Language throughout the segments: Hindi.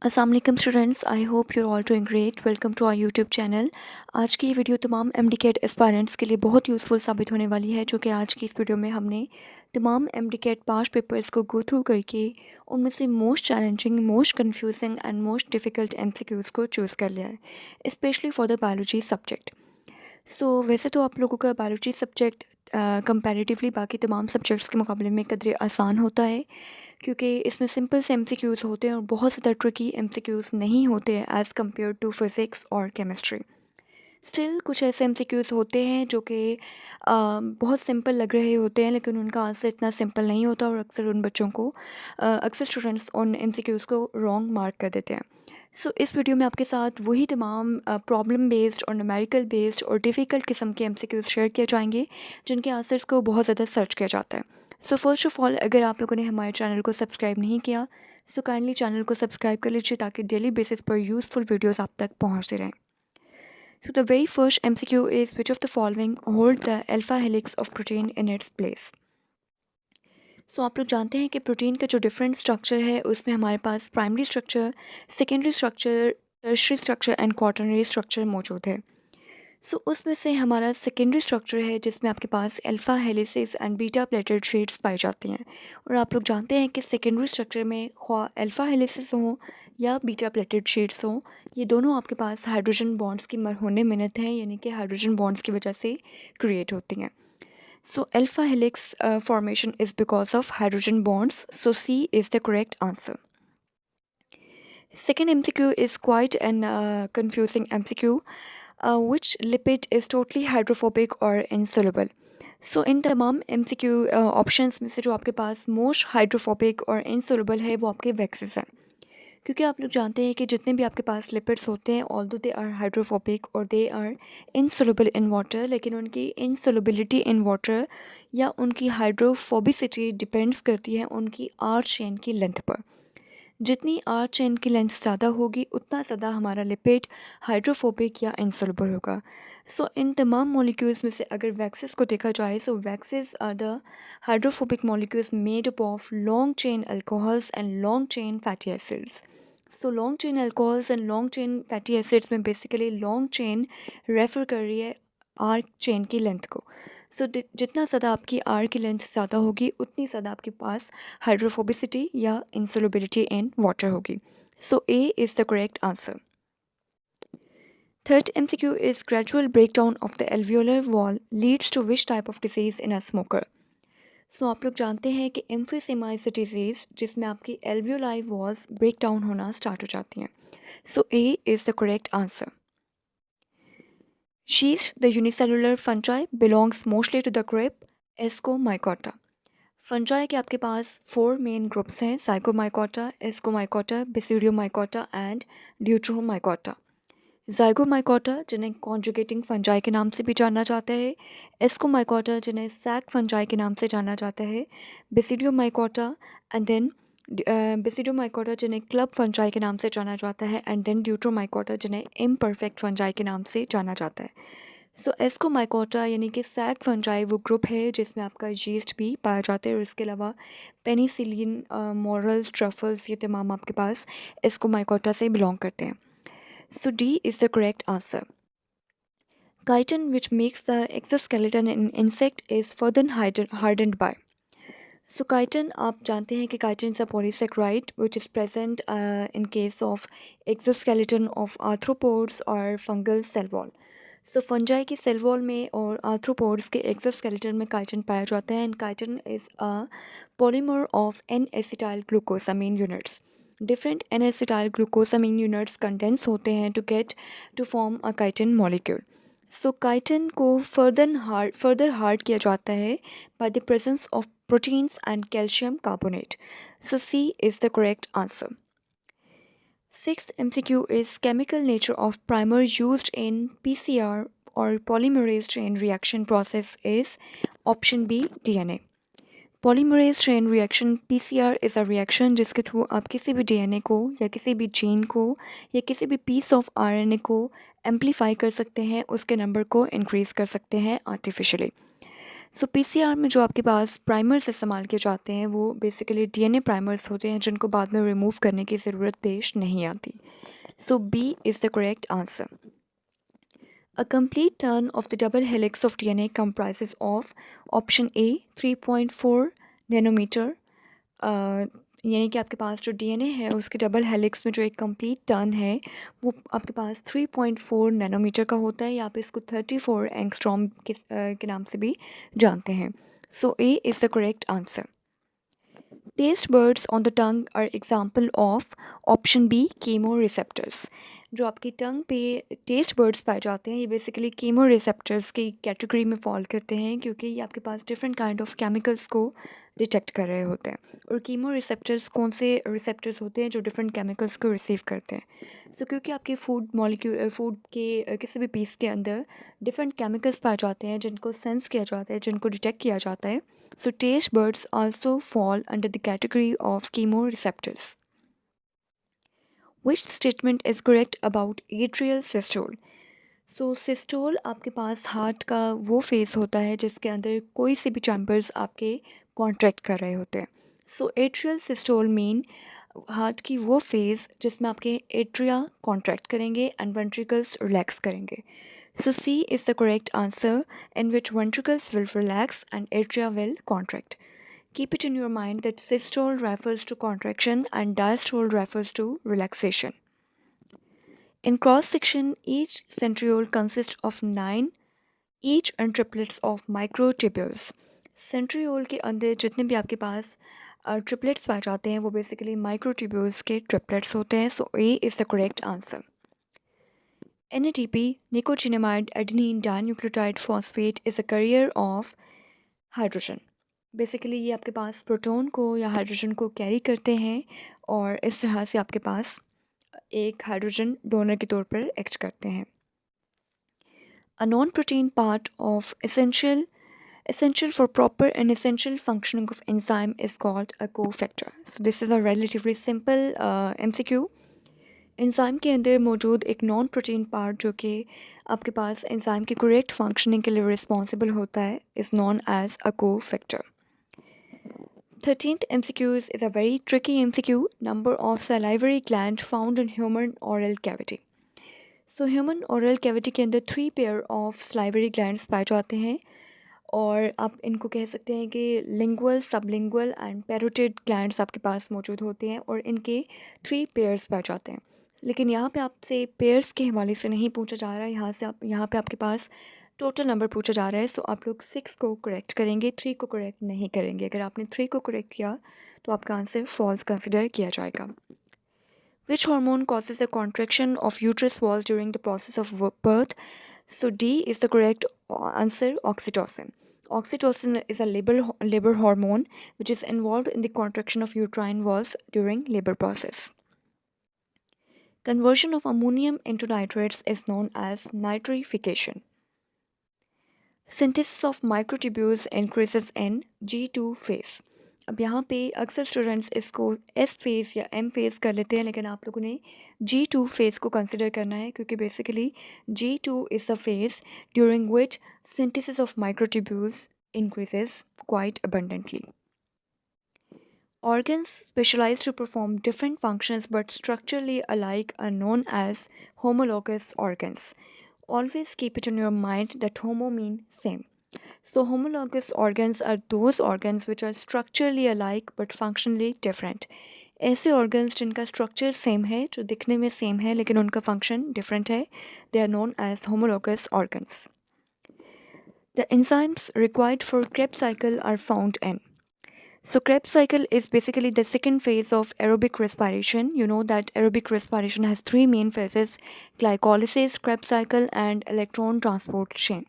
अस्सलाम वालेकुम students, I hope you're all doing great. Welcome to our YouTube channel. आज की ये वीडियो तमाम एमडीकेट एस्पायरेंट्स के लिए बहुत यूज़फुल साबित होने वाली है, जो कि आज की इस वीडियो में हमने तमाम एमडीकेट 5 पेपर्स को गो थ्रू करके उनमें से most challenging, most confusing and most difficult MCQs को चूज़ कर लिया है, specially for the biology subject. वैसे तो आप लोगों का बायोलॉजी सब्जेक्ट कंपैरेटिवली बाकी तमाम सब्जेक्ट्स के मुकाबले में कदरे आसान होता है, क्योंकि इसमें सिंपल से एमसीक्यूज़ होते हैं और बहुत ज़्यादा ट्रिकी एमसीक्यूज़ नहीं होते हैं एज़ कम्पेयर टू फिज़िक्स और केमिस्ट्री। स्टिल कुछ ऐसे एमसीक्यूज़ होते हैं जो कि बहुत सिंपल लग रहे होते हैं, लेकिन उनका आंसर इतना सिंपल नहीं होता और अक्सर उन बच्चों को अक्सर स्टूडेंट्स उन एमसीक्यूज़ को रॉन्ग मार्क कर देते हैं। इस वीडियो में आपके साथ वही तमाम प्रॉब्लम बेस्ड और न्यूमेरिकल बेस्ड और डिफ़िकल्ट किस्म के एमसीक्यूज़ शेयर किए जाएंगे, जिनके आंसर्स को बहुत ज़्यादा सर्च किया जाता है। फर्स्ट ऑफ़ ऑल, अगर आप लोगों ने हमारे चैनल को सब्सक्राइब नहीं किया, काइंडली चैनल को सब्सक्राइब कर लीजिए, ताकि डेली बेसिस पर यूज़फुल वीडियोज़ आप तक पहुँचते रहें। The very first MCQ is, which of the following hold the alpha helix of protein in its place? आप लोग जानते हैं कि प्रोटीन का जो डिफरेंट स्ट्रक्चर है, उसमें हमारे पास primary structure, secondary structure, tertiary structure and quaternary structure मौजूद है। उसमें से हमारा सेकेंडरी स्ट्रक्चर है, जिसमें आपके पास alpha helices and beta pleated sheets पाई जाती हैं। और आप लोग जानते हैं कि सेकेंडरी स्ट्रक्चर में ख्वा अल्फ़ा हेलिसेस हों या बीटा प्लेटेड शीट्स हों, ये दोनों आपके पास हाइड्रोजन बॉन्ड्स की मरहून मिन्नत हैं, यानी कि हाइड्रोजन बॉन्ड्स की वजह से क्रिएट होती हैं। Alpha helix formation is because of hydrogen bonds. C is the correct answer. Second MCQ is quite an confusing MCQ. Which lipid is totally hydrophobic or insoluble? इन तमाम MCQ ऑप्शंस में से जो आपके पास मोस्ट हाइड्रोफोबिक और इनसोलबल है, वो आपके वैक्सेस हैं। क्योंकि आप लोग जानते हैं कि जितने भी आपके पास लिपिड्स होते हैं, ऑल्दो दे आर हाइड्रोफोबिक और दे आर इनसोलुबल इन वाटर, लेकिन उनकी इनसोलुबिलिटी इन वाटर या उनकी हाइड्रोफोबिसिटी डिपेंड्स करती है उनकी आर चेन की लेंथ पर। जितनी आर चेन की लेंथ ज़्यादा होगी, उतना ज़्यादा हमारा लिपिड हाइड्रोफोबिक या इनसोलुबल होगा। इन तमाम मॉलिक्यूल्स में से अगर वैक्सेस को देखा जाए, waxes are the hydrophobic molecules made up of long chain alcohols and long chain fatty acids. Long chain alcohols and long chain fatty acids में बेसिकली लॉन्ग चेन रेफ़र कर रही है आर चेन की लेंथ को। जितना ज़्यादा आपकी आर की लेंथ ज़्यादा होगी, उतनी ज़्यादा आपके पास हाइड्रोफोबिसिटी या इंसोलुबिलिटी इन वाटर होगी। ए is the correct answer. Third MCQ is, gradual breakdown of the alveolar wall leads to which type of disease in a smoker? आप लोग जानते हैं कि एम्फीसेमा इज़ अ डिजीज़ जिसमें आपकी एल्वियोलाई वॉल्स ब्रेक डाउन होना स्टार्ट हो जाती हैं। ए is the correct answer. Sheath, the unicellular fungi, belongs mostly to the group Ascomycota. Fungi के आपके पास 4 मेन ग्रुप्स हैं: ज़ाइगोमाइकोटा, एस्कोमाइकोटा, बेसिडियोमाइकोटा एंड ड्यूट्रोमाइकोटा। ज़ाइगोमाइकोटा, जिन्हें कॉन्जुगेटिंग फंजाई के नाम से भी जाना जाता है, एस्कोमाइकोटा, जिन्हें सैक फंजाई के नाम से जाना जाता है, बेसिडियोमाइकोटा एंड देन बेसिडोमाइकोटा, जिन्हें क्लब फंजाई के नाम से जाना जाता है, एंड देन ड्यूट्रोमाइकोटा, जिन्हें इम्परफेक्ट फंजाई के नाम से जाना जाता है। एस्कोमाइकोटा यानी कि सैक फंजाई वो ग्रुप है जिसमें आपका यीस्ट भी पाया जाता है, और इसके अलावा पेनिसिलिन, मॉरल्स, ट्रफल्स, ये तमाम आपके पास एस्कोमाइकोटा से बिलोंग करते हैं। D is the correct answer. Chitin, which makes the exoskeleton in insect, is further hardened by. Chitin, आप जानते हैं कि chitin is a polysaccharide which is present in case of exoskeleton of arthropods or fungal cell wall. Fungi की सेल वॉल में और आर्थ्रोपोड्स के एक्सोस्केलेटन में काइटिन पाया जाता है, and chitin is a polymer of N acetyl glucosamine units. Different N acetyl glucosamine units condense होते हैं to form a chitin molecule. Chitin को फर्दर हार्ड किया जाता है by the presence of proteins and calcium carbonate. C is the correct answer. Sixth MCQ is, chemical nature of primer used in PCR or polymerase chain reaction process is option B, DNA. Polymerase chain reaction PCR is a reaction जिसके थ्रू आप किसी भी DNA को या किसी भी जीन को या किसी भी पीस ऑफ RNA को एम्पलीफाई कर सकते हैं, उसके नंबर को इंक्रीज़ कर सकते हैं आर्टिफिशियली। सो पीसीआर में जो आपके पास प्राइमर्स इस्तेमाल किए जाते हैं वो बेसिकली डीएनए प्राइमर्स होते हैं जिनको बाद में रिमूव करने की ज़रूरत पेश नहीं आती। So B is the correct answer. A complete turn of the double helix of DNA comprises of option A 3.4 nanometer, यानी कि आपके पास जो डीएनए है उसके डबल हेलिक्स में जो एक कंप्लीट टर्न है वो आपके पास 3.4 नैनोमीटर का होता है, या आप इसको 34 एंगस्ट्रॉम के नाम से भी जानते हैं। So A is the correct answer. Taste buds on the tongue are example of option B chemoreceptors. जो आपकी टंग पे टेस्ट बर्ड्स पाए जाते हैं ये बेसिकली कीमो रिसेप्टर्स की कैटेगरी में फॉल करते हैं, क्योंकि ये आपके पास डिफरेंट काइंड ऑफ केमिकल्स को डिटेक्ट कर रहे होते हैं। और कीमो रिसेप्टर्स कौन से रिसेप्टर्स होते हैं जो डिफरेंट केमिकल्स को रिसीव करते हैं। सो क्योंकि आपके फूड के किसी भी पीस के अंदर डिफरेंट केमिकल्स पाए जाते हैं जिनको सेंस किया जाता है, जिनको डिटेक्ट किया जाता है। So taste buds also fall under the category of chemoreceptors. Which statement is correct about atrial systole? So systole आपके पास हार्ट का वो फेस होता है जिसके अंदर कोई से भी चैम्बर्स आपके कॉन्ट्रैक्ट कर रहे होते हैं। सो एट्रियल सिस्टोल मीन हार्ट की वो फेज़ जिसमें आपके एट्रिया कॉन्ट्रैक्ट करेंगे एंड वेंट्रिकल्स रिलैक्स करेंगे। So C is the correct answer, in which ventricles will relax and atria will contract. Keep it in your mind that systole refers to contraction and diastole refers to relaxation. In cross section, each centriole consists of 9 each and triplets of microtubules. Centriole के अंदर जितने भी आपके पास ट्रिपलेट्स पाए जाते हैं वो बेसिकली माइक्रोट्यूब्यूल्स के ट्रिपलेट्स होते हैं। So A is the correct answer. NADP, nicotinamide adenine dinucleotide phosphate, is a carrier of hydrogen. Basically ये आपके पास प्रोटॉन को या हाइड्रोजन को कैरी करते हैं और इस तरह से आपके पास एक हाइड्रोजन डोनर के तौर पर एक्ट करते हैं। A non-protein part of essential for proper and essential functioning of enzyme is called a cofactor. So this is a relatively simple MCQ. Enzyme के अंदर मौजूद एक नॉन प्रोटीन पार्ट जो कि आपके पास एंजाइम की करेक्ट फंक्शनिंग के लिए रिस्पॉन्सिबल होता है is known as a cofactor. 13th MCQ is a very tricky MCQ. Number of salivary gland found in human oral cavity. So human oral cavity के अंदर 3 पेयर ऑफ स्लाइवरी ग्लैंड्स पाए जाते हैं, और आप इनको कह सकते हैं कि lingual, sublingual and parotid glands आपके पास मौजूद होते हैं और इनके 3 पेयर्स पाए जाते हैं। लेकिन यहाँ पे आपसे पेयर्स के हवाले से नहीं पूछा जा रहा है, यहाँ पे आपके पास टोटल नंबर पूछा जा रहा है। सो आप लोग 6 को करेक्ट करेंगे, 3 को करेक्ट नहीं करेंगे। अगर आपने 3 को करेक्ट किया तो आपका आंसर फॉल्स कंसिडर किया जाएगा। Which hormone causes a contraction of uterus wall during the process of birth? So D is the correct answer, oxytocin. Oxytocin is a labor hormone which is involved in the contraction of uterine walls during labor process. Conversion of ammonium into nitrates is known as nitrification. Synthesis of microtubules increases in G2 phase. अब यहाँ पे अक्सर स्टूडेंट्स इसको एस फेज़ या एम फेज़ कर लेते हैं, लेकिन आप लोगों ने G2 फेज़ को कंसिडर करना है, क्योंकि basically G2 is a phase during which synthesis of microtubules increases quite abundantly. Organs specialized to perform different functions but structurally alike are known as homologous organs. Always keep it in your mind that homo means same. So homologous organs are those organs which are structurally alike but functionally different. ऐसे organs जिनका structure same है, जो दिखने में same है लेकिन उनका function different है, they are known as homologous organs. The enzymes required for Krebs cycle are found in. So Krebs cycle is basically the second phase of aerobic respiration. You know that aerobic respiration has 3 main phases: glycolysis, Krebs cycle and electron transport chain.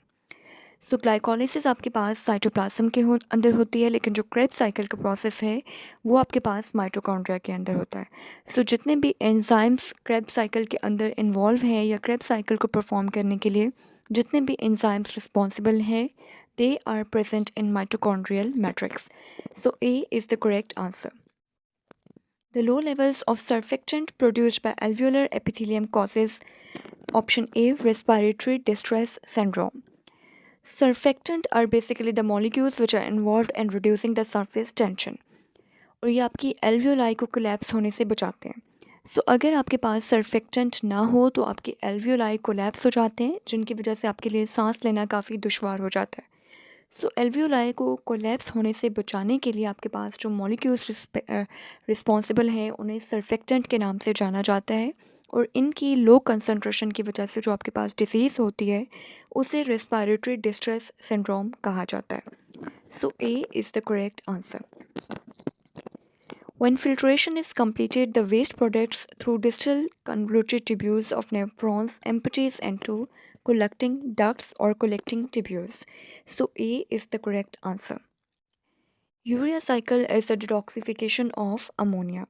So glycolysis आपके पास साइटोप्लाज्म के अंदर होती है, लेकिन जो क्रेब्स साइकिल का प्रोसेस है वो आपके पास माइटोकॉन्ड्रिया के अंदर होता है। सो जितने भी एंजाइम्स क्रेब्स साइकिल के अंदर इन्वॉल्व हैं या क्रेब्स साइकिल को परफॉर्म करने के लिए जितने भी एंजाइम्स रिस्पॉन्सिबल हैं they are present in mitochondrial matrix. So A is the correct answer. The low levels of surfactant produced by alveolar epithelium causes option A respiratory distress syndrome. Surfactant are basically the molecules which are involve in reducing the surface tension, और ये आपकी एल्वियोलाई को कोलैप्स होने से बचाते हैं। सो अगर आपके पास सर्फेक्टेंट ना हो तो आपके एल्वियोलाई कोलैप्स हो जाते हैं, जिनकी वजह से आपके लिए सांस लेना काफ़ी दुश्वार हो जाता है। सो एल्वियोलाई को कोलैप्स होने से बचाने के लिए आपके पास जो मॉलिक्यूल्स रिस्पॉन्सिबल हैं उन्हें सर्फेक्टेंट के नाम से जाना जाता है, और इनकी लो कंसंट्रेशन की वजह से जो आपके पास डिसीज़ होती है उसे रेस्पिरेटरी डिस्ट्रेस सिंड्रोम कहा जाता है। So A is the correct answer. When filtration is completed, the waste products through distal convoluted tubules of nephrons empties into collecting ducts or collecting tubules. So A is the correct answer. Urea cycle is the detoxification of ammonia.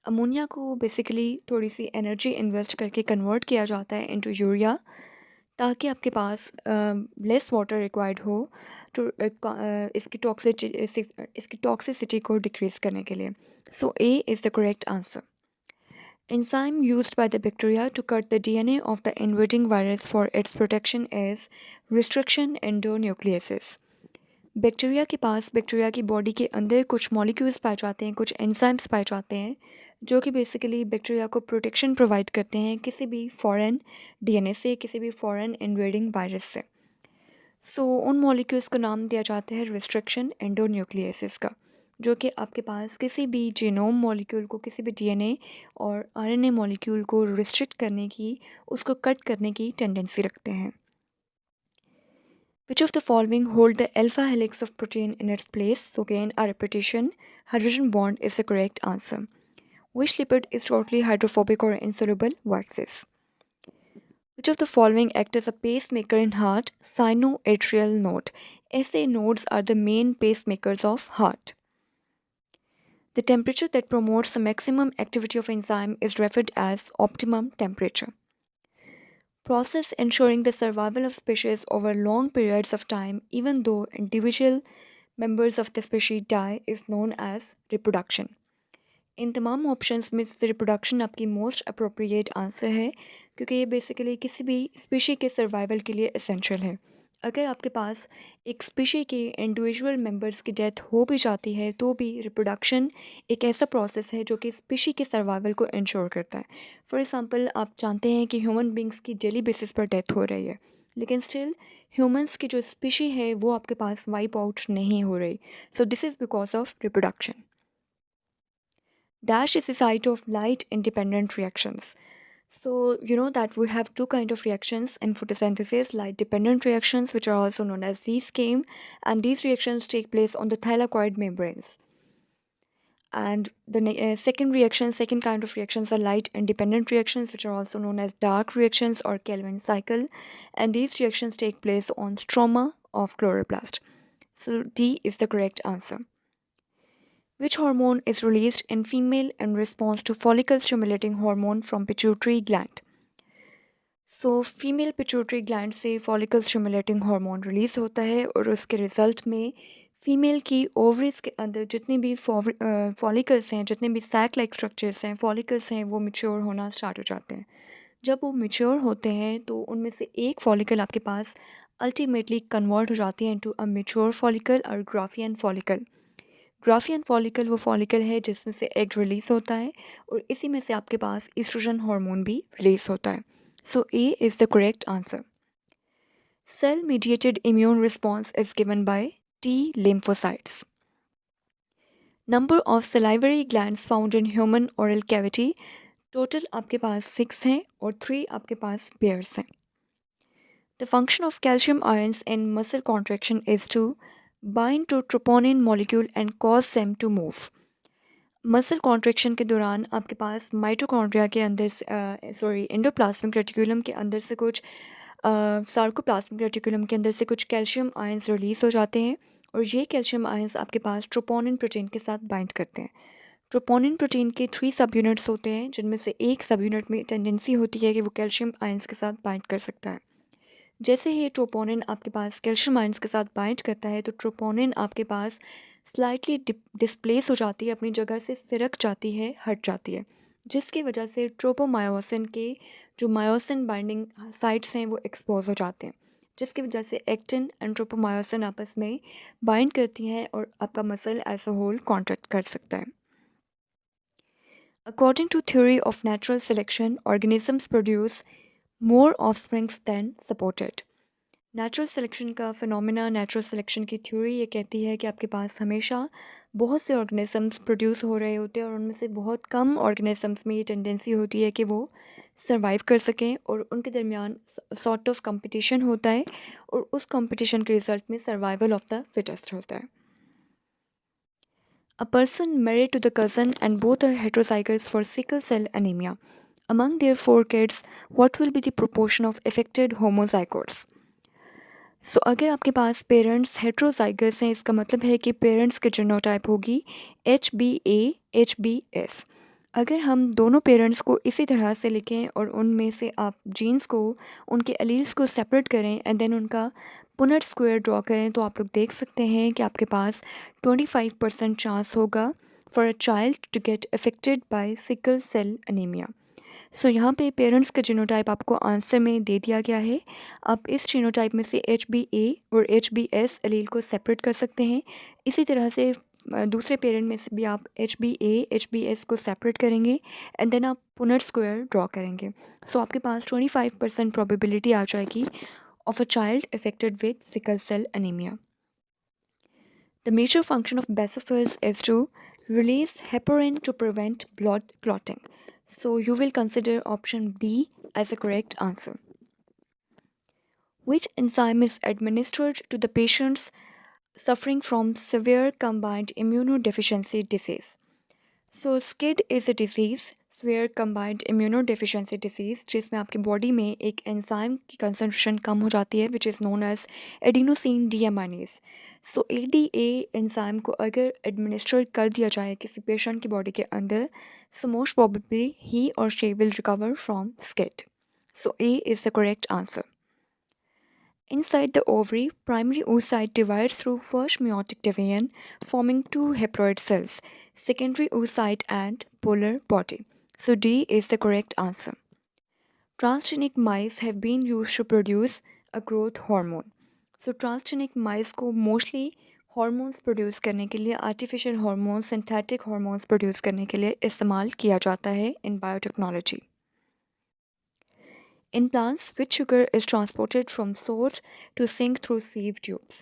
Ammonia को बेसिकली थोड़ी सी एनर्जी इन्वेस्ट करके कन्वर्ट किया जाता है इनटू यूरिया, ताकि आपके पास लेस वाटर रिक्वायर्ड हो तो इसकी टॉक्सिसिटी को डिक्रीज करने के लिए। So A is the correct answer. Enzyme used by the bacteria to cut the DNA of the invading virus for its protection is restriction endonucleases. Bacteria के पास बैक्टीरिया की बॉडी के अंदर कुछ मॉलिक्यूल्स पाए जाते हैं, कुछ एंजाइम्स पाए जाते हैं, जो कि बेसिकली बैक्टीरिया को प्रोटेक्शन प्रोवाइड करते हैं किसी भी फॉरेन डीएनए से, किसी भी फॉरेन इन्वेडिंग वायरस से। सो उन मॉलिक्यूल्स को नाम दिया जाता है रिस्ट्रिक्शन एंडोन्यूक्लियसिस का, जो कि आपके पास किसी भी जीनोम मॉलिक्यूल को, किसी भी डीएनए और आरएनए मॉलिक्यूल को रिस्ट्रिक्ट करने की, उसको कट करने की टेंडेंसी रखते हैं। Which of the following hold the alpha helix of protein in its place? So again a repetition, hydrogen bond is the correct answer. Which lipid is totally hydrophobic or insoluble? Waxes. Which of the following act as a pacemaker in heart? Sinoatrial node. SA nodes are the main pacemakers of heart. The temperature that promotes the maximum activity of enzyme is referred as optimum temperature. Process ensuring the survival of species over long periods of time even though individual members of the species die is known as reproduction. इन तमाम ऑप्शंस में से रिप्रोडक्शन आपकी मोस्ट अप्रोप्रिएट आंसर है, क्योंकि ये बेसिकली किसी भी स्पीशी के सर्वाइवल के लिए एसेंशियल है। अगर आपके पास एक स्पीशी के इंडिविजुअल मेंबर्स की डेथ हो भी जाती है तो भी रिप्रोडक्शन एक ऐसा प्रोसेस है जो कि स्पीशी के सर्वाइवल को इंश्योर करता है। फॉर एग्जांपल, आप जानते हैं कि ह्यूमन बींग्स की डेली बेसिस पर डेथ हो रही है, लेकिन स्टिल ह्यूमंस की जो स्पीशी है वो आपके पास वाइप आउट नहीं हो रही। So this is because of reproduction. Dash is the site of light independent reactions. So you know that we have two kind of reactions in photosynthesis: light dependent reactions, which are also known as Z-scheme, and these reactions take place on the thylakoid membranes. And the second kind of reactions are light independent reactions, which are also known as dark reactions or Calvin cycle, and these reactions take place on stroma of chloroplast. So D is the correct answer. Which hormone is released in female in response to follicle stimulating hormone from pituitary gland? So female pituitary gland से फॉलिकल स्टिमुलेटिंग हार्मोन रिलीज़ होता है, और उसके रिज़ल्ट में फ़ीमेल की ओवरीज के अंदर जितनी भी फॉलिकल्स हैं, जितने भी सैक लाइक स्ट्रक्चर्स हैं, फॉलिकल्स हैं, वो मैच्योर होना स्टार्ट हो जाते हैं। जब वो मैच्योर होते हैं तो उनमें से एक फॉलिकल आपके पास अल्टीमेटली कन्वर्ट हो जाती है इनटू अ मैच्योर फॉलिकल और ग्राफियन फॉलिकल। ग्राफियन फॉलिकल वो फॉलिकल है जिसमें से एग रिलीज़ होता है, और इसी में से आपके पास ईस्ट्रोजन हार्मोन भी रिलीज़ होता है। So A is the correct answer. Cell mediated immune response is given by T lymphocytes. Number of salivary glands found in human oral cavity, total आपके पास 6 हैं और 3 आपके पास पेयर्स हैं। The function of calcium ions in muscle contraction is to bind to troponin molecule and cause them to move. Muscle contraction के दौरान आपके पास माइटोकॉन्ड्रिया के अंदर एंडोप्लाज्मिक रेटिकुलम के अंदर से कुछ सार्कोप्लाज्मिक रेटिकुलम के अंदर से कुछ कैल्शियम आयंस रिलीज़ हो जाते हैं, और ये कैल्शियम आयंस आपके पास ट्रोपोनिन प्रोटीन के साथ बाइंड करते हैं। ट्रोपोनिन प्रोटीन के 3 सब यूनिट्स होते हैं, जिनमें से एक सब यूनिट में टेंडेंसी होती है कि वो कैल्शियम आयंस के साथ बाइंड कर सकता है। जैसे ही ट्रोपोनिन आपके पास कैल्शियम आयंस के साथ बाइंड करता है तो ट्रोपोनिन आपके पास स्लाइटली डिस्प्लेस हो जाती है, अपनी जगह से सिरक जाती है, हट जाती है, जिसकी वजह से ट्रोपोमायोसिन के जो मायोसिन बाइंडिंग साइट्स हैं वो एक्सपोज हो जाते हैं, जिसकी वजह से एक्टिन एंट्रोपोमायोसिन आपस में बाइंड करती हैं और आपका muscle as a whole contract कर सकता है। According to theory of natural selection, organisms produce more offsprings than supported. Natural selection का फिनोमेना, नेचुरल सिलेक्शन की थ्योरी ये कहती है कि आपके पास हमेशा बहुत से ऑर्गेनिजम्स प्रोड्यूस हो रहे होते हैं और उनमें से बहुत कम ऑर्गेनिजम्स में ये टेंडेंसी होती है कि वो सरवाइव कर सकें और उनके दरमियान सॉर्ट ऑफ कंपटीशन होता है और उस कंपटीशन के रिजल्ट में सर्वाइवल ऑफ द फिटेस्ट होता है। A person married to the cousin and both are heterozygous for sickle cell anemia. Among their 4 kids, what will be the proportion of affected homozygotes? सो अगर आपके पास पेरेंट्स हेट्रोजाइगस हैं, इसका मतलब है कि पेरेंट्स की जीनोटाइप होगी HbA-HbS। अगर हम दोनों पेरेंट्स को इसी तरह से लिखें और उनमें से आप जीन्स को, उनके एलील्स को सेपरेट करें एंड देन उनका पुनेट स्क्वायर ड्रॉ करें, तो आप लोग देख सकते हैं कि आपके पास 25% चांस होगा for a child to get affected by sickle cell anaemia. So यहाँ पे पेरेंट्स का जीनोटाइप आपको आंसर में दे दिया गया है। आप इस जीनोटाइप में से HbA और HbS एलील को सेपरेट कर सकते हैं। इसी तरह से दूसरे पेरेंट में से भी आप HbA-HbS को सेपरेट करेंगे एंड देन आप पुनेट स्क्वायर ड्रॉ करेंगे। सो आपके पास 25% प्रोबेबिलिटी आ जाएगी of a child affected with sickle cell anaemia. The major function of basophils is to release heparin to prevent blood clotting. So you will consider option B as a correct answer. Which enzyme is administered to the patients suffering from severe combined immunodeficiency disease? So SCID is a disease, severe combined immunodeficiency disease, जिसमें आपकी बॉडी में एक एंजाइम की कंसनट्रेशन कम हो जाती है which is known as adenosine deaminase. So ADA enzyme को अगर एडमिनिस्टर कर दिया जाए किसी पेशेंट की बॉडी के अंदर, सो मोस्ट प्रोबेबली ही और she will recover from SCID. So A is the correct answer. Inside the ovary, primary oocyte divides through first meiotic division, forming 2 haploid cells, secondary oocyte and polar body. So D is the correct answer. Transgenic mice have been used to produce a growth hormone. So transgenic mice को mostly hormones produce करने के लिए, artificial hormones, synthetic hormones produce करने के लिए इस्तेमाल किया जाता है in biotechnology. In plants, which sugar is transported from source to sink through sieve tubes?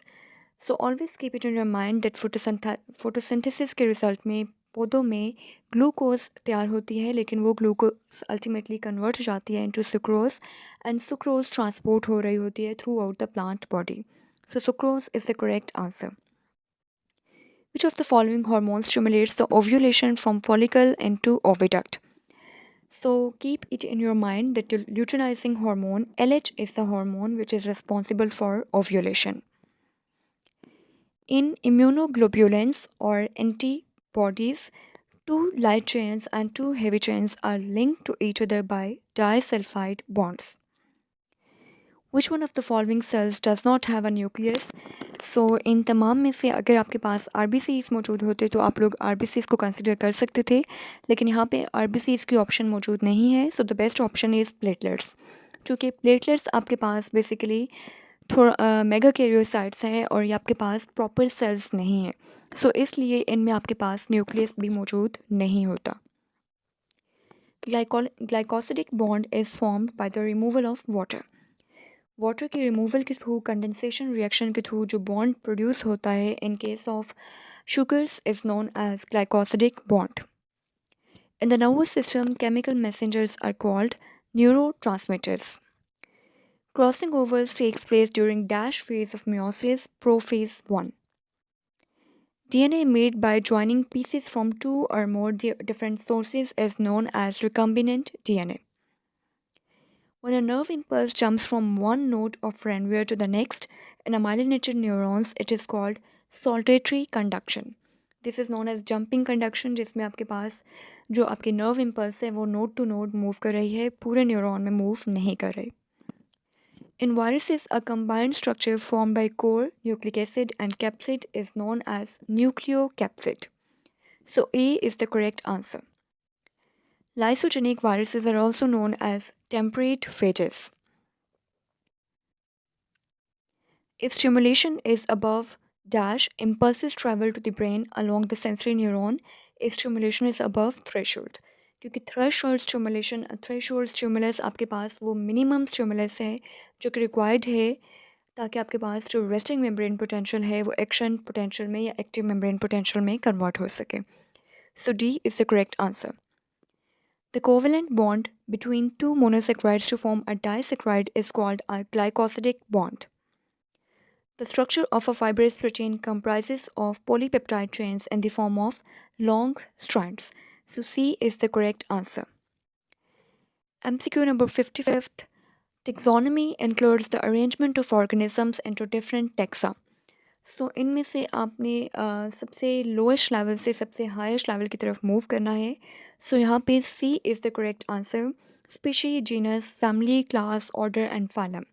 So always keep it in your mind that photosynthesis के result में पौधों में ग्लूकोज तैयार होती है, लेकिन वो ग्लूकोज अल्टीमेटली कन्वर्ट हो जाती है into sucrose and sucrose transport हो रही होती है through out the plant body. So sucrose is the correct answer. Which of the following hormone stimulates the ovulation from follicle into oviduct? So keep it in your mind that the luteinizing hormone LH is the hormone which is responsible for ovulation. In immunoglobulins or antibodies, 2 light chains and 2 heavy chains are linked to each other by disulfide bonds. Which one of the following cells does not have a nucleus? So इन तमाम में से अगर आपके पास RBCs मौजूद होते तो आप लोग RBCs को कंसिडर कर सकते थे, लेकिन यहाँ पे RBCs की ऑप्शन मौजूद नहीं है. So the best option is platelets. चूँकि प्लेटलेट्स आपके पास बेसिकली थोड़ा मेगा कैरियोसाइट्स हैं और ये आपके पास प्रॉपर सेल्स नहीं हैं, सो इसलिए इनमें आपके पास न्यूक्लियस भी मौजूद नहीं होता. Glycosidic bond is formed by the removal of water. Water के रिमूवल के थ्रू, कंडेंसेशन रिएक्शन के थ्रू जो बॉन्ड प्रोड्यूस होता है in case of sugars is known as glycosidic bond. In the nervous system, chemical messengers are called neurotransmitters. Crossing overs takes place during dash phase of meiosis, prophase 1. DNA made by joining pieces from 2 or more different sources is known as recombinant DNA. When a nerve impulse jumps from one node of Ranvier to the next in a myelinated neurons, it is called saltatory conduction. This is known as jumping conduction, जिसमें आपके पास जो आपकी nerve impulse है वो node to node move कर रही है, पूरे neuron में move नहीं कर रही. In viruses, a combined structure formed by core, nucleic acid and capsid is known as nucleocapsid. So A is the correct answer. Lysogenic viruses are also known as temperate phages. If stimulation is above dash, impulses travel to the brain along the sensory neuron. If stimulation is above threshold, क्योंकि थ्रेशोल्ड स्टिमुलस आपके पास वो मिनिमम स्टिमुलस है जो कि रिक्वायर्ड है ताकि आपके पास जो रेस्टिंग मेम्ब्रेन पोटेंशियल है वो एक्शन पोटेंशियल में या एक्टिव मेम्ब्रेन पोटेंशियल में कन्वर्ट हो सके. So D is the correct answer. The covalent bond between two monosaccharides to form a disaccharide is called a glycosidic bond. The structure of a fibrous protein comprises of polypeptide chains in the form of long strands. So C is the correct answer. MCQ number 55th. Taxonomy includes the arrangement of organisms into different taxa. सो इनमें से आपने सबसे लोएस्ट लेवल से सबसे हाईएस्ट लेवल की तरफ मूव करना है. सो यहाँ पे C is the correct answer. Species, genus, family, class, order and phylum.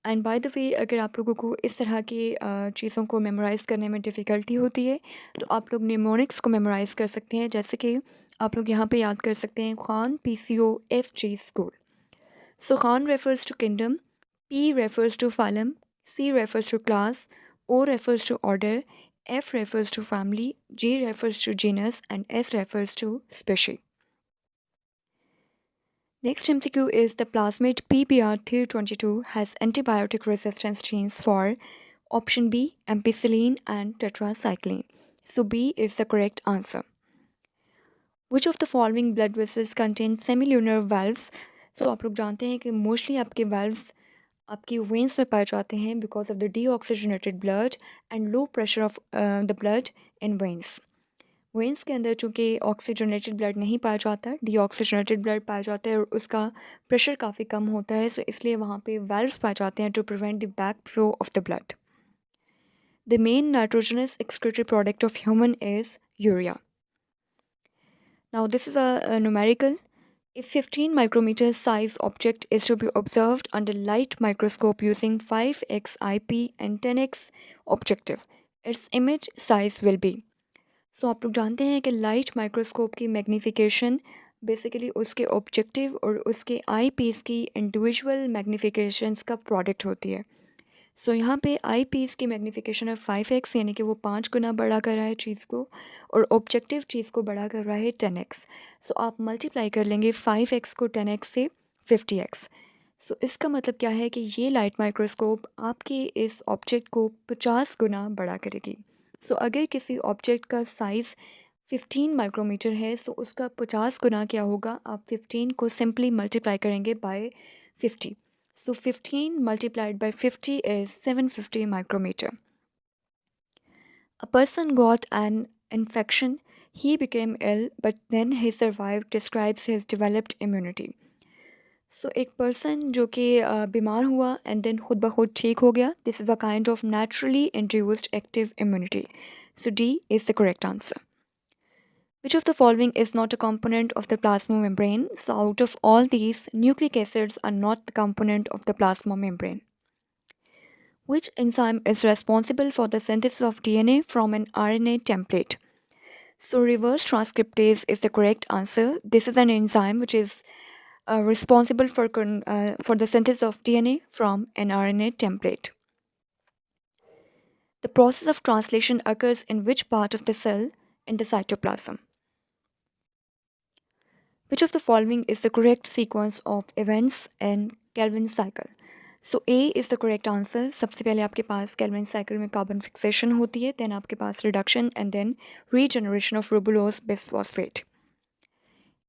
And by the way, अगर आप लोगों को इस तरह की चीज़ों को मेमोराइज़ करने में डिफ़िकल्टी होती है तो आप लोग निमोनिक्स को मेमोराइज़ कर सकते हैं. जैसे कि आप लोग यहाँ पे याद कर सकते हैं Khan PCOFG school. So Khan refers to kingdom, P refers to phylum, C refers to class, O refers to order, F refers to family, G refers to genus, and S refers to species. Next MCQ is the plasmid PBR322 has antibiotic resistance genes for option B, ampicillin and tetracycline. So B is the correct answer. Which of the following blood vessels contain semilunar valves? So आप लोग जानते हैं कि मोस्टली आपके valves आपकी वेंस में पाए जाते हैं because of the deoxygenated blood and low pressure of the blood in veins. Veins के अंदर चूँकि ऑक्सीजनेटेड ब्लड नहीं पाया जाता, डीऑक्सीजनेटेड ब्लड पाया जाता है और उसका प्रेशर काफ़ी कम होता है. सो इसलिए वहाँ पे वाल्व्स पाए जाते हैं to prevent the back flow of the blood. The main nitrogenous excreted product of human is urea. Now this is a numerical. If 15 micrometer size object is to be observed under light microscope using 5x IP and 10x objective, its image size will be. So आप लोग जानते हैं कि लाइट माइक्रोस्कोप की मैग्नीफिकेशन बेसिकली उसके ऑब्जेक्टिव और उसके आई पीस की इंडिविजुअल मैग्नीफिकेशंस का प्रोडक्ट होती है. सो यहाँ पे आई पीस की मैग्नीफिकेशन है 5x, यानी कि वो 5 गुना बड़ा कर रहा है चीज़ को, और ऑब्जेक्टिव चीज़ को बड़ा कर रहा है 10x. सो आप मल्टीप्लाई कर लेंगे 5x को 10x से 50x. सो इसका मतलब क्या है कि ये लाइट माइक्रोस्कोप आपके इस ऑब्जेक्ट को 50 गुना बड़ा करेगी. सो अगर किसी ऑब्जेक्ट का साइज़ 15 माइक्रोमीटर है सो उसका 50 गुना क्या होगा, आप 15 को सिंपली मल्टीप्लाई करेंगे bye 50. So 15 multiplied by 50 is 750 micrometer. A person got an infection. He became ill, but then he survived, describes his developed immunity. So एक person जो कि बीमार हुआ and then खुद ब खुद ठीक हो गया. This is a kind of naturally induced active immunity. So D is the correct answer. Which of the following is not a component of the plasma membrane? So out of all these, nucleic acids are not the component of the plasma membrane. Which enzyme is responsible for the synthesis of DNA from an RNA template? So reverse transcriptase is the correct answer. This is an enzyme which is responsible for the synthesis of DNA from an RNA template. The process of translation occurs in which part of the cell in the cytoplasm? Which of the following is the correct sequence of events in Calvin cycle? So A is the correct answer. सबसे पहले आपके पास Calvin cycle में कार्बन फिक्सेशन होती है, then आपके पास reduction and then regeneration of ribulose bisphosphate.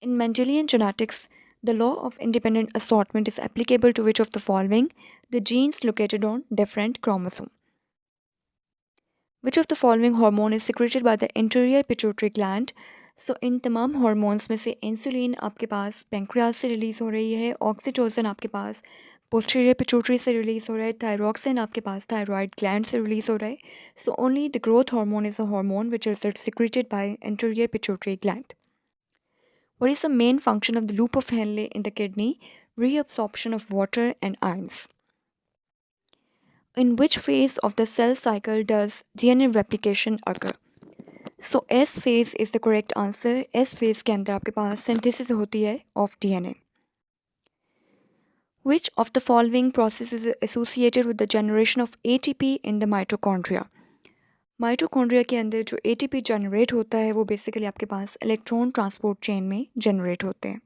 In Mendelian genetics, the law of independent assortment is applicable to which of the following? The genes located on different chromosome. Which of the following hormone is secreted by the anterior pituitary gland? सो इन तमाम हार्मोन्स में से इंसुलिन आपके पास पेंक्रियाज से रिलीज़ हो रही है, ऑक्सीटोसिन आपके पास पोस्टीरियर पिट्यूटरी से रिलीज़ हो रहा है, थायरॉक्सिन आपके पास थायरॉयड ग्लैंड से रिलीज़ हो रहा है. So only the growth hormone is a hormone which is secreted by anterior pituitary gland. What is the main function of the loop of Henle in the kidney? Reabsorption of water and ions. In which phase of the cell cycle does DNA replication occur? So S phase is the correct answer. S phase के अंदर आपके पास सिंथेसिस होती है of DNA. Which of the following processes is associated with the generation of ATP in the mitochondria? Mitochondria के अंदर जो ATP जनरेट होता है वो बेसिकली आपके पास इलेक्ट्रॉन ट्रांसपोर्ट चेन में जनरेट होते हैं.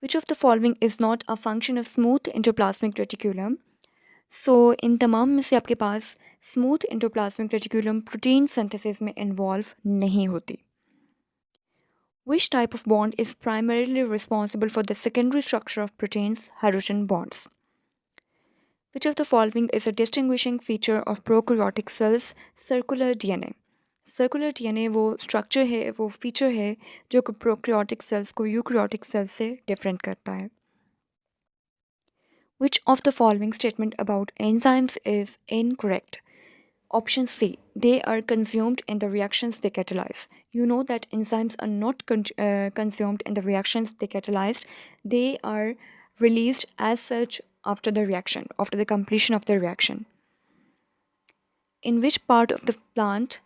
Which of the following is not a function of smooth endoplasmic reticulum? सो इन तमाम में से आपके पास smooth endoplasmic reticulum protein synthesis में इन्वॉल्व नहीं होती. Which type of bond is primarily responsible for the secondary structure of proteins, hydrogen bonds? Which of the following is a distinguishing feature of prokaryotic cells? Circular DNA. Circular DNA वो स्ट्रक्चर है, वो फीचर है जो कि प्रोकैरियोटिक सेल्स को यूकैरियोटिक सेल्स से डिफरेंट करता है. Which of the following statement about enzymes is incorrect? Option C. They are consumed in the reactions they catalyze. You know that enzymes are not consumed in the reactions they catalyzed. They are released as such after the reaction, after the completion of the reaction. In which part of the plant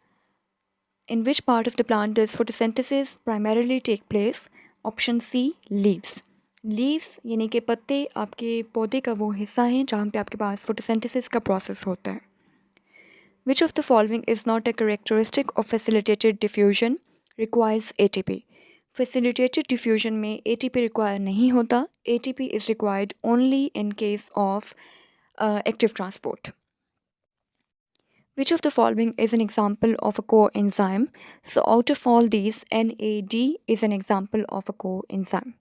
does photosynthesis primarily take place? Option C. Leaves. Leaves यानी कि पत्ते आपके पौधे का वो हिस्सा हैं जहाँ पे आपके पास फोटोसिंथेसिस का प्रोसेस होता है. Which of the following is not a characteristic of facilitated diffusion? Requires ATP. Facilitated diffusion में ATP require नहीं होता. ATP is required only in case of active transport. Which of the following is an example of a coenzyme? So out of all these, NAD is an example of a coenzyme.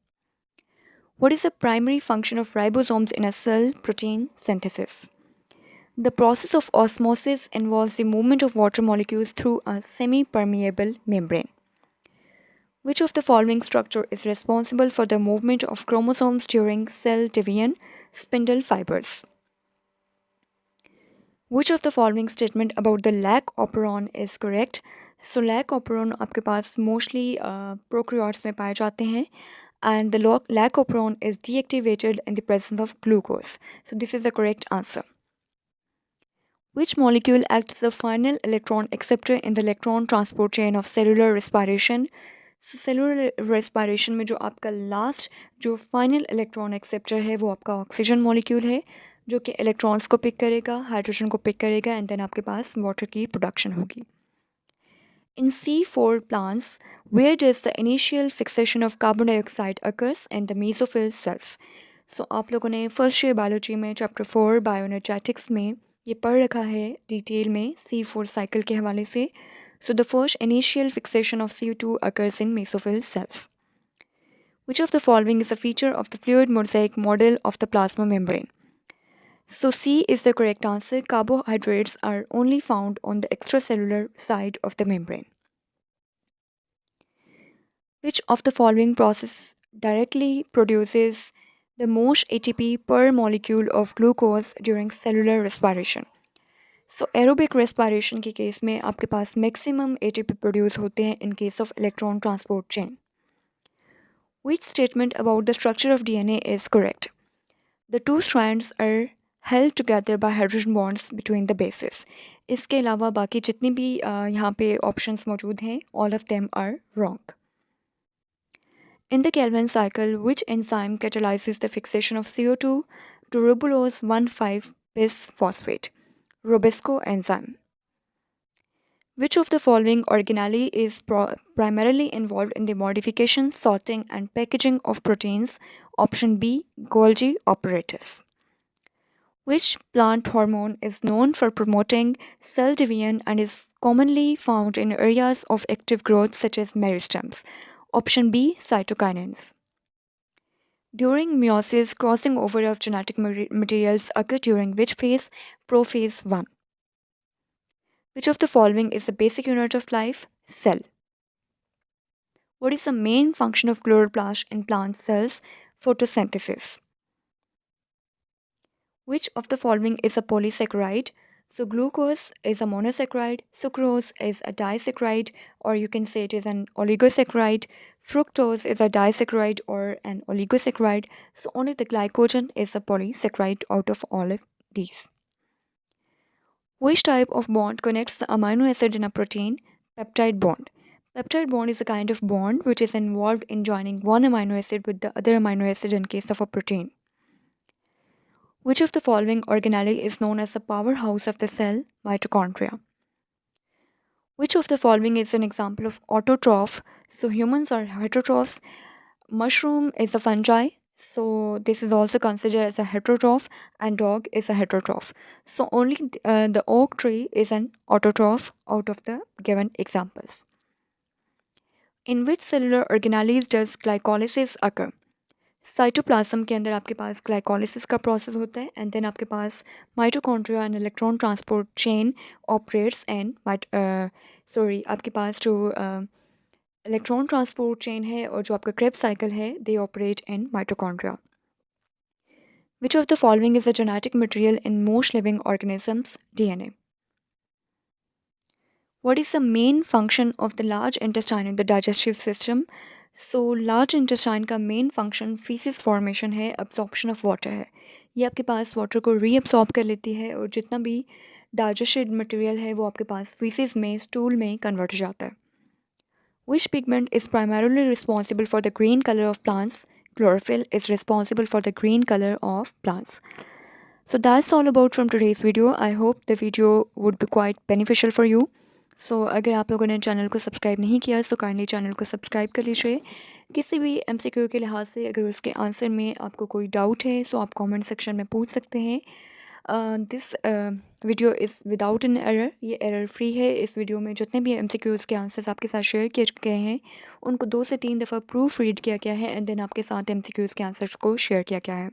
What is the primary function of ribosomes in a cell? Protein synthesis. The process of osmosis involves the movement of water molecules through a semi-permeable membrane. Which of the following structure is responsible for the movement of chromosomes during cell division? Spindle fibers. Which of the following statement about the lac operon is correct? So lac operon आपके पास mostly prokaryotes में पाए जाते हैं, and the lac operon is deactivated in the presence of glucose. So this is the correct answer. Which molecule acts as the final electron acceptor in the electron transport chain of cellular respiration? So cellular respiration में जो आपका लास्ट जो फाइनल इलेक्ट्रॉन एक्सेप्टर है वो आपका ऑक्सीजन मॉलिक्यूल है जो कि इलेक्ट्रॉन्स को पिक करेगा, हाइड्रोजन को पिक करेगा, एंड देन आपके पास वाटर की प्रोडक्शन होगी. In C4 plants, where does the initial fixation of carbon dioxide occurs? In the mesophyll cells. So आप लोगों ने फर्स्ट ईयर बायोलॉजी में चैप्टर 4 बायोएनर्जेटिक्स में ये पढ़ रखा है डिटेल में C4 साइकिल के हवाले से. So the first initial fixation of CO2 occurs in mesophyll cells. Which of the following is a feature of the fluid mosaic model of the plasma membrane? So C is the correct answer. Carbohydrates are only found on the extracellular side of the membrane. Which of the following process directly produces the most ATP per molecule of glucose during cellular respiration? So aerobic respiration के केस में आपके पास maximum ATP produce होते हैं in case of electron transport chain. Which statement about the structure of DNA is correct? The two strands are held together by hydrogen bonds between the bases. इसके अलावा बाकी जितनी भी यहाँ पे options मौजूद हैं, all of them are wrong. In the Calvin cycle, which enzyme catalyzes the fixation of CO2 to ribulose 1,5-bis-phosphate? Robesco enzyme. Which of the following organelle is primarily involved in the modification, sorting, and packaging of proteins? Option B, Golgi apparatus. Which plant hormone is known for promoting cell division and is commonly found in areas of active growth such as meristems? Option B, cytokinins. During meiosis, crossing over of genetic materials occur during which phase? Prophase 1. Which of the following is the basic unit of life? Cell. What is the main function of chloroplast in plant cells? Photosynthesis. Which of the following is a polysaccharide? So glucose is a monosaccharide, sucrose is a disaccharide, or you can say it is an oligosaccharide. Fructose is a disaccharide or an oligosaccharide. So only the glycogen is a polysaccharide out of all of these. Which type of bond connects the amino acid in a protein? Peptide bond. Peptide bond is a kind of bond which is involved in joining one amino acid with the other amino acid in case of a protein. Which of the following organelle is known as the powerhouse of the cell, mitochondria? Which of the following is an example of autotroph? So humans are heterotrophs. Mushroom is a fungi. So this is also considered as a heterotroph, and dog is a heterotroph. So only the oak tree is an autotroph out of the given examples. In which cellular organelles does glycolysis occur? Cytoplasm के अंदर आपके पास ग्लाइकोलिसिस का प्रोसेस होता है, एंड देन आपके पास mitochondria and electron transport chain operates and sorry आपके पास जो इलेक्ट्रॉन ट्रांसपोर्ट चेन है और जो आपका क्रेब्स साइकिल है, they operate in mitochondria. Which of the following is the genetic material in most living organisms? DNA. What is the main function of the large intestine in the digestive system? So large intestine का मेन फंक्शन फीसिस फॉर्मेशन है, अब्जॉर्प्शन ऑफ वाटर है. ये आपके पास वाटर को रीअब्सॉर्ब कर लेती है और जितना भी डाइजेस्टेड मटेरियल है वो आपके पास फीसिस में, स्टूल में कन्वर्ट हो जाता है. Which pigment is primarily responsible for the green colour of plants? Chlorophyll is responsible for the green color of plants. So that's all about from today's video. I hope the video would be quite beneficial for you. सो अगर आप लोगों ने चैनल को सब्सक्राइब नहीं किया तो काइंडली चैनल को सब्सक्राइब कर लीजिए. किसी भी MCQ के लिहाज से अगर उसके आंसर में आपको कोई डाउट है तो आप कमेंट सेक्शन में पूछ सकते हैं. This video is without an error, ये एरर फ्री है. इस वीडियो में जितने भी MCQs के आंसर्स आपके साथ शेयर किए गए हैं उनको 2 से 3 दफ़ा प्रूफ रीड किया गया है, एंड देन आपके साथ MCQs के आंसर्स को शेयर किया गया है.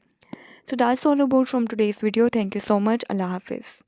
So that's all about from today's video. Thank you so much. अल्लाह हाफिज़.